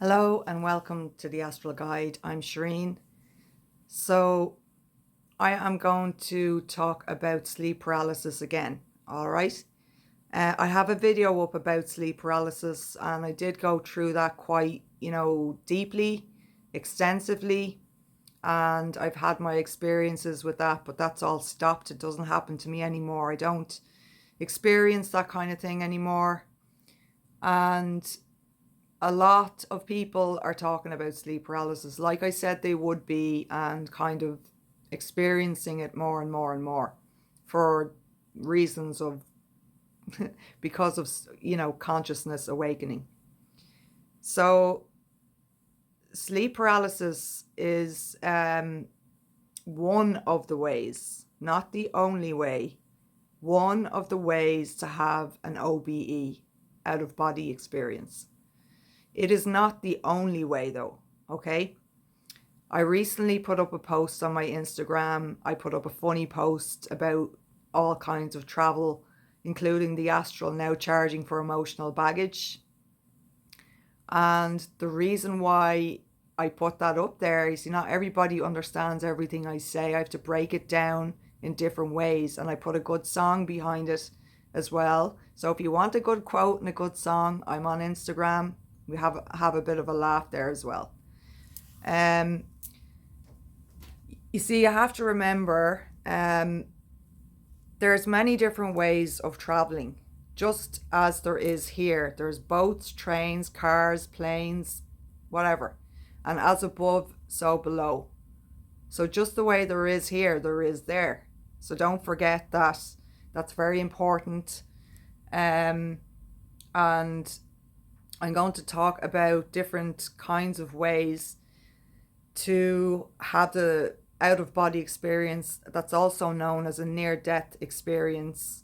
Hello and welcome to the Astral Guide. I'm Shireen. So I am going to talk about sleep paralysis again. All right. I have a video up about sleep paralysis and I did go through that quite, deeply, extensively. And I've had my experiences with that, but that's all stopped. It doesn't happen to me anymore. I don't experience that kind of thing anymore. And a lot of people are talking about sleep paralysis, like I said they would be, and kind of experiencing it more and more and more for reasons of because of consciousness awakening. So sleep paralysis is one of the ways, not the only way, one of the ways to have an O.B.E, out of body experience. It is not the only way though, okay? I recently put up a post on my Instagram. I put up a funny post about all kinds of travel, including the Astral now charging for emotional baggage. And the reason why I put that up there is, not everybody understands everything I say. I have to break it down in different ways, and I put a good song behind it as well. So if you want a good quote and a good song, I'm on Instagram. We have a bit of a laugh there as well. You see, you have to remember there's many different ways of traveling, just as there is here. There's boats, trains, cars, planes, whatever. And as above, so below. So just the way there is here, there is there. So don't forget that. That's very important. And I'm going to talk about different kinds of ways to have the out-of-body experience. That's also known as a near-death experience.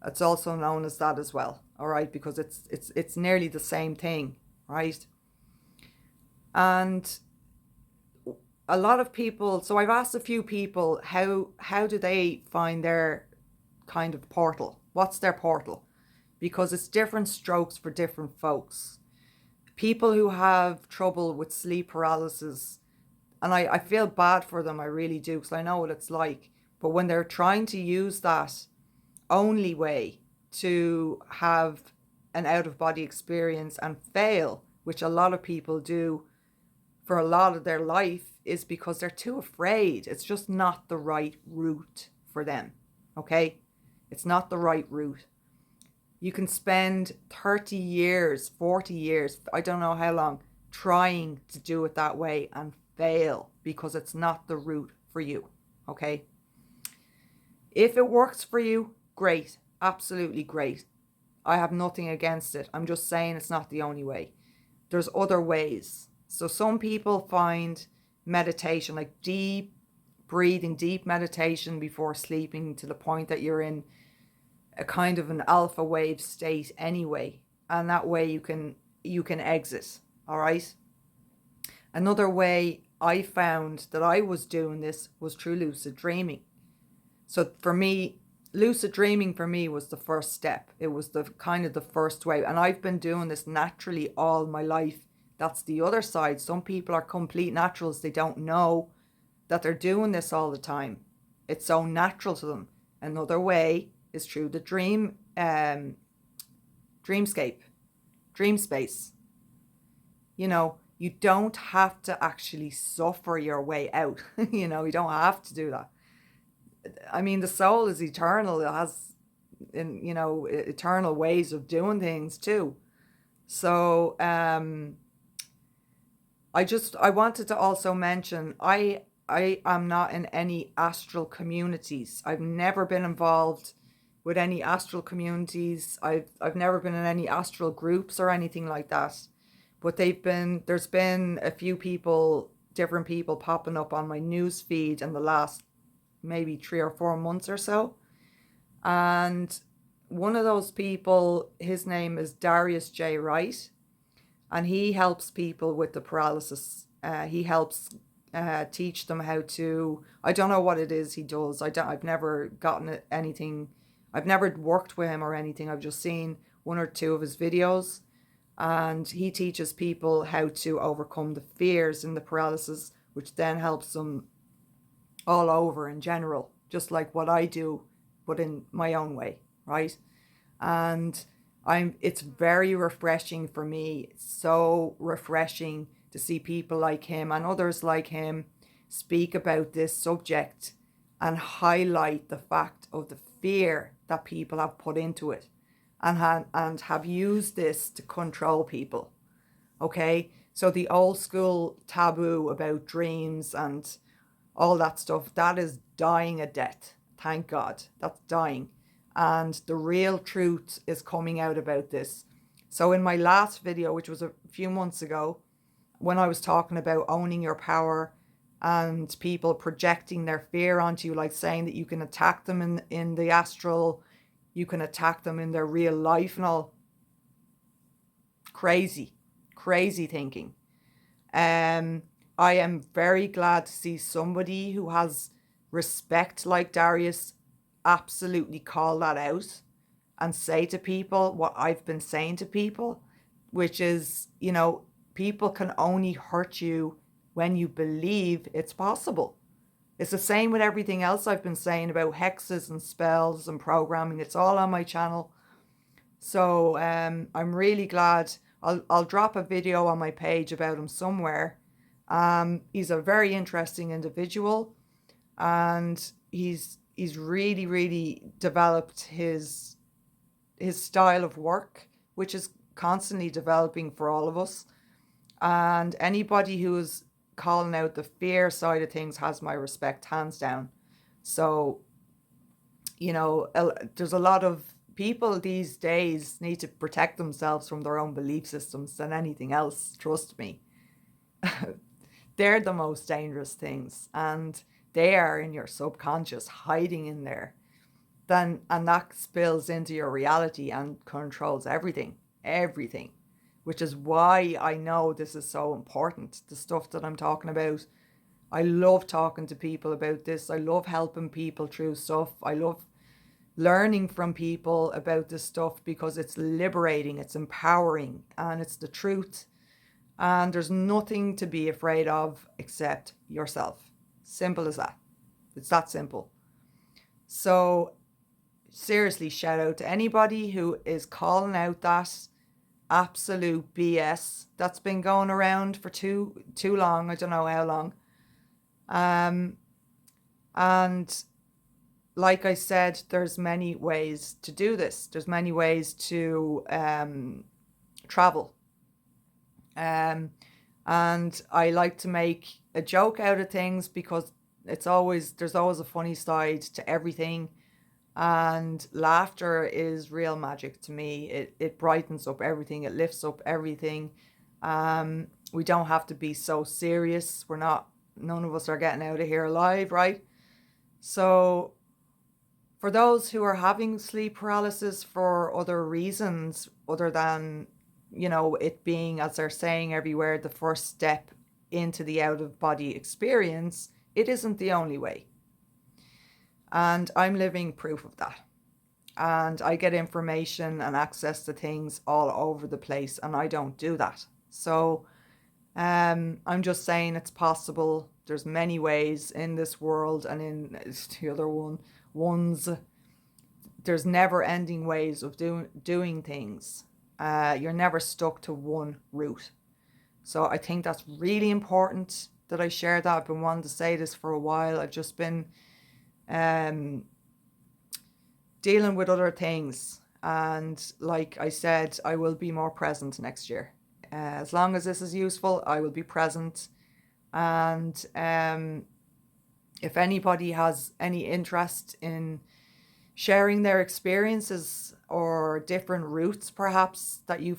It's also known as that as well, all right? Because it's nearly the same thing, right? And a lot of people, so I've asked a few people, how do they find their kind of portal? What's their portal? Because it's different strokes for different folks. People who have trouble with sleep paralysis, and I feel bad for them, I really do, because I know what it's like. But when they're trying to use that only way to have an out-of-body experience and fail, which a lot of people do for a lot of their life, is because they're too afraid. It's just not the right route for them, okay? It's not the right route. You can spend 30 years, 40 years, I don't know how long, trying to do it that way and fail because it's not the route for you, okay? If it works for you, great, absolutely great. I have nothing against it. I'm just saying it's not the only way. There's other ways. So some people find meditation, like deep breathing, deep meditation before sleeping, to the point that you're in a kind of an alpha wave state anyway, and that way you can exit. All right. Another way I found that I was doing this was through lucid dreaming. So for me, lucid dreaming for me was the first step. It was the kind of the first way, and I've been doing this naturally all my life. That's the other side. Some people are complete naturals. They don't know that they're doing this all the time. It's so natural to them. Another way is through the dreamscape, dream space. You don't have to actually suffer your way out. You don't have to do that. I mean, the soul is eternal. It has, eternal ways of doing things too. So, I wanted to also mention, I am not in any astral communities. I've never been involved with any astral communities. I've never been in any astral groups or anything like that. But there's been a few people, different people popping up on my news feed in the last maybe 3 or 4 months or so. And one of those people, his name is Darius J. Wright, and he helps people with the paralysis. He helps teach them how to, I don't know what it is he does. I've never gotten anything. I've never worked with him or anything. I've just seen 1 or 2 of his videos. And he teaches people how to overcome the fears in the paralysis, which then helps them all over in general, just like what I do, but in my own way, right? And it's very refreshing for me. It's so refreshing to see people like him and others like him speak about this subject and highlight the fact of the fear that people have put into it and have used this to control people. Okay, so the old school taboo about dreams and all that stuff, that is dying a death. Thank God, that's dying. And the real truth is coming out about this. So in my last video, which was a few months ago, when I was talking about owning your power and people projecting their fear onto you, like saying that you can attack them in the astral, you can attack them in their real life and all. Crazy thinking. I am very glad to see somebody who has respect like Darius absolutely call that out and say to people what I've been saying to people, which is, people can only hurt you when you believe it's possible. It's the same with everything else I've been saying about hexes and spells and programming. It's all on my channel. So I'm really glad. I'll drop a video on my page about him somewhere. He's a very interesting individual, and he's really developed his style of work, which is constantly developing for all of us. And anybody who is calling out the fear side of things has my respect, hands down. So, there's a lot of people these days need to protect themselves from their own belief systems than anything else. Trust me. They're the most dangerous things, and they are in your subconscious, hiding in there. And that spills into your reality and controls everything, which is why I know this is so important, the stuff that I'm talking about. I love talking to people about this. I love helping people through stuff. I love learning from people about this stuff because it's liberating, it's empowering, and it's the truth. And there's nothing to be afraid of except yourself. Simple as that. It's that simple. So seriously, shout out to anybody who is calling out that absolute BS that's been going around for too long. I don't know how long. And like I said, there's many ways to do this. There's many ways to travel. And I like to make a joke out of things because there's always a funny side to everything. And laughter is real magic to me. It brightens up everything. It lifts up everything. We don't have to be so serious. None of us are getting out of here alive, right? So for those who are having sleep paralysis for other reasons other than, it being, as they're saying everywhere, the first step into the out-of-body experience, it isn't the only way. And I'm living proof of that. And I get information and access to things all over the place, and I don't do that. So I'm just saying it's possible. There's many ways in this world, and in the other ones, there's never ending ways of doing things. You're never stuck to one route. So I think that's really important that I share that. I've been wanting to say this for a while. I've just been dealing with other things, and like I said, I will be more present next year. As long as this is useful, I will be present. And if anybody has any interest in sharing their experiences or different routes perhaps that you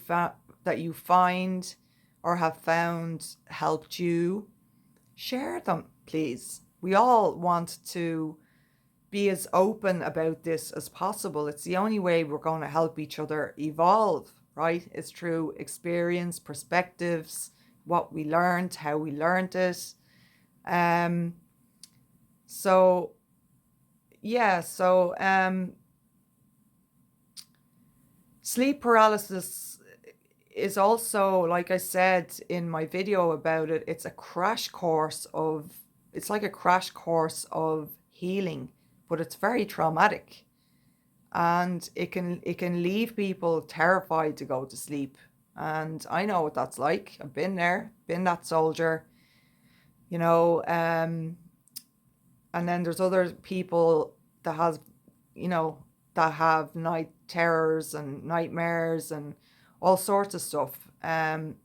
find or have found helped you, share them, please. We all want to be as open about this as possible. It's the only way we're going to help each other evolve, right? It's through experience, perspectives, what we learned, how we learned it. Sleep paralysis is also, like I said in my video about it, it's like a crash course of healing, but it's very traumatic. And it can leave people terrified to go to sleep. And I know what that's like. I've been there, been that soldier, you know. And then there's other people that has, that have night terrors and nightmares and all sorts of stuff. And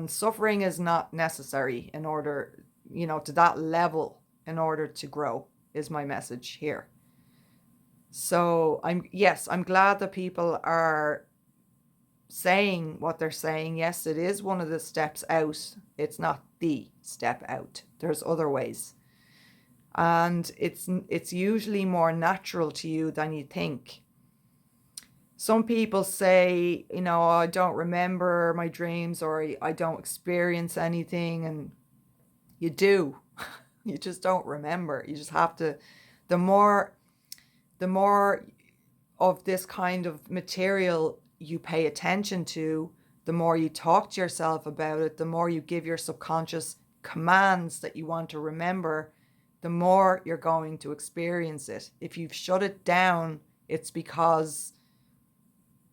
suffering is not necessary in order, to that level, in order to grow, is my message here. So I'm glad that people are saying what they're saying. Yes, it is one of the steps out. It's not the step out. There's other ways. And it's usually more natural to you than you think. Some people say, I don't remember my dreams, or I don't experience anything, and you do. You just don't remember. You just have to, the more of this kind of material you pay attention to, the more you talk to yourself about it, the more you give your subconscious commands that you want to remember, the more you're going to experience it. If you've shut it down, it's because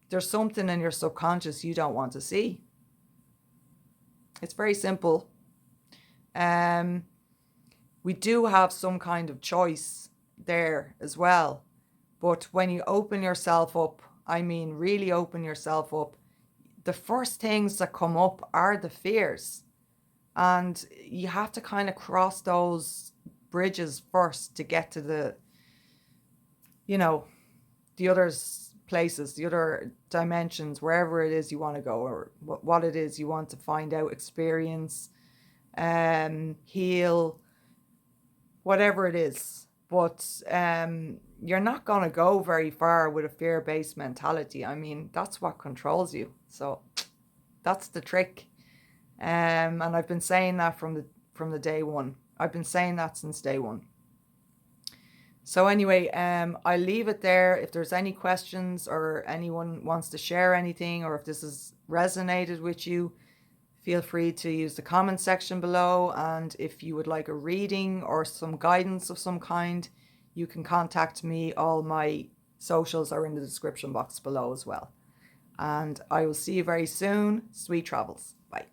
there's something in your subconscious you don't want to see. It's very simple. We do have some kind of choice there as well. But when you open yourself up, I mean really open yourself up, the first things that come up are the fears. And you have to kind of cross those bridges first to get to the other places, the other dimensions, wherever it is you want to go, or what it is you want to find out, experience, heal, whatever it is. But you're not going to go very far with a fear-based mentality. I mean, that's what controls you. So that's the trick. And I've been saying that from the day one. I've been saying that since day one. So anyway, I'll leave it there. If there's any questions, or anyone wants to share anything, or if this has resonated with you, feel free to use the comment section below. And if you would like a reading or some guidance of some kind, you can contact me. All my socials are in the description box below as well. And I will see you very soon. Sweet travels. Bye.